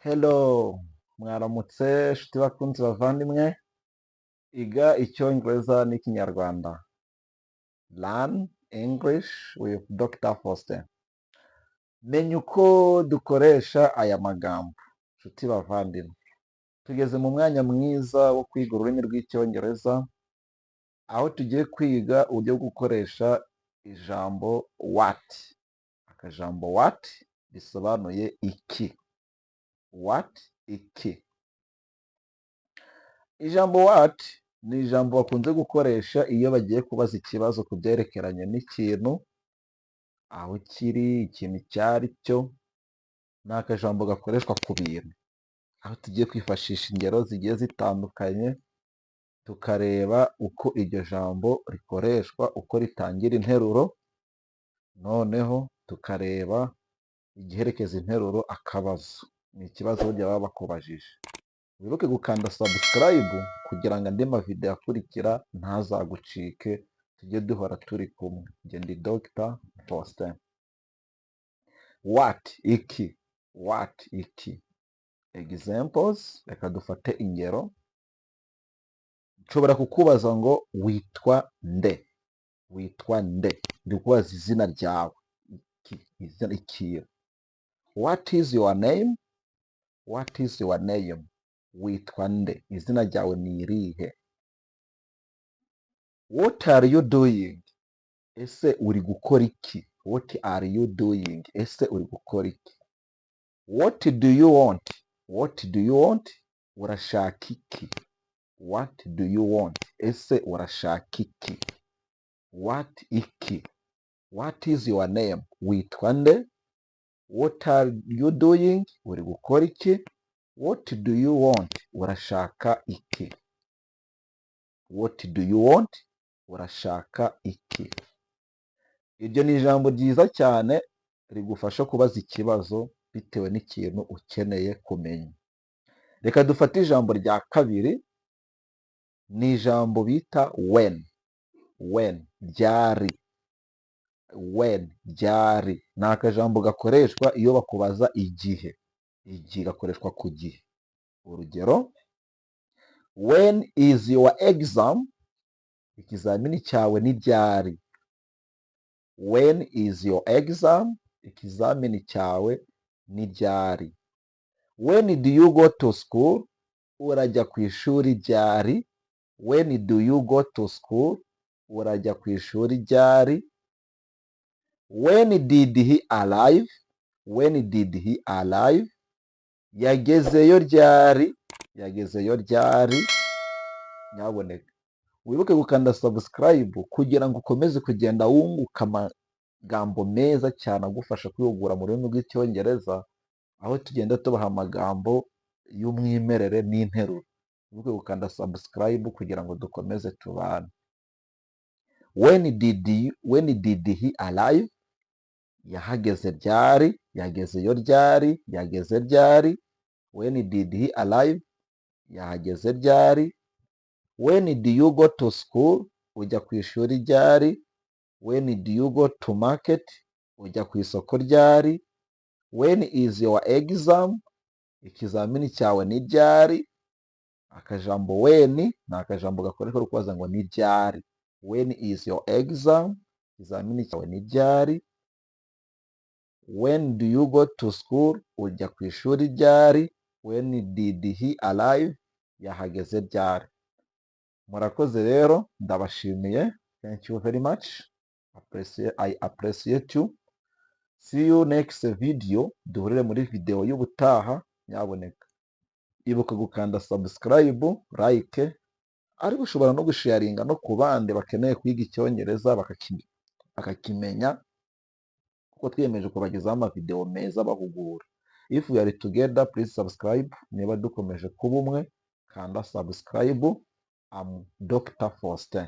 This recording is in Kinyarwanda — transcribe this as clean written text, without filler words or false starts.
Hello, mwaramutse nshuti bakunzi bavandimwe, iga icyongereza n'ikinyarwanda. Learn English with Dr. Faustin. Menya uko dukoresha aya magambo, nshuti bavandimwe. Tugeze mu mwanya mwiza wo kwiga ururimi rw'icyongereza, aho tugiye kwiga uburyo bwo gukoresha ijambo what. Akajambo what bisobanuye iki. What, iki. Ijambo what ni ijambo bakunze gukoresha iyo bagiye kubaza ikibazo ku byerekeranye n'ikintu, aho kiri, ikintu icyo ari cyo. Ni akajambo gakoreshwa ku bintu, aho tugiye kwifashisha ingero zigiye zitandukanye, tukareba uko iryo jambo rikoreshwa, uko ritangira interuro, noneho tukareba igiherekeza interuro akabazo. Ni ikibazo burya baba bakubajije. Wibuke gukanda subscribe kugira ngo andi mavideo akurikira ntazagucike, tujye duhora turi kumwe. Njye ndi Dr. Faustin. What, iki. What, iki. Examples, reka dufate ingero. Nshobora kukubaza ngo witwa nde. Witwa nde. Ndi kubaza izina ryawe. Izina ikihe. What is your name? What is your name? Witwa nde. Izina ryawe ni irihe? What are you doing? Ese uri gukora iki? What are you doing? Ese uri gukora iki? What do you want? What do you want? Urashaka iki? What do you want? Ese urashaka iki? What, iki. What is your name? Witwa nde? What are you doing? Uri gukora iki? What do you want? Urashaka iki? What do you want? Urashaka iki? Iryo ni ijambo ryiza cyane rigufasha kubaza ikibazo bitewe n'ikintu ukeneye kumenya. Reka dufate ijambo rya kabiri, ni ijambo bita when. When, ryari. When, ryari. Ni akajambo gakoreshwa iyo bakubaza igihe. Igihe gakoreshwa ku gihe. Urugero, when is your exam? Ikizamini cyawe ni ryari. When is your exam? Ikizamini cyawe ni ryari. When do you go to school? Urajya ku ishuri ryari. When do you go to school? Urajya ku ishuri ryari. When did he arrive? When did he arrive? Yagezeyo ryari. Yagezeyo ryari. Nyaboneka wibuke gukanda subscribe kugira ngo ukomeze kugenda wunguka amagambo meza cyane agufasha kwihugura mu rurimi rw'icyongereza, aho tugenda tubaha amagambo y'umwimerere n'interuro. Wibuke gukanda subscribe kugira ngo dukomeze tubane. When did he arrive? Yahageze ryari. Yagezeyo ryari. Yageze ryari. When did he arrive? Yahageze ryari. When do you go to school? Ujya ku ishuri ryari. When do you go to market? Ujya ku isoko ryari. When is your exam? Ikizamini cyawe ni ryari. Akajambo when ni akajambo gakoreshwa kubaza ngo ni ryari. When is your exam? Ikizamini cyawe ni ryari. When do you go to school? Ujya ku ishuri ryari. When did he arrive? Yahageze ryari. Murakoze rero, ndabashimiye. Thank you very much. I appreciate you. See you next video. Duhurire muri video y'ubutaha. Nyaboneka ibuka gukanda subscribe, like, ariko ushobora no gusharinga no ku bandi bakeneye kwiga icyongereza bakakimenya, kuko twiyemeje kubagezaho amavideo meza bahugura. If we are together, please subscribe. Niba dukomeje kuba umwe, kanda subscribe. I'm Dr. Faustin.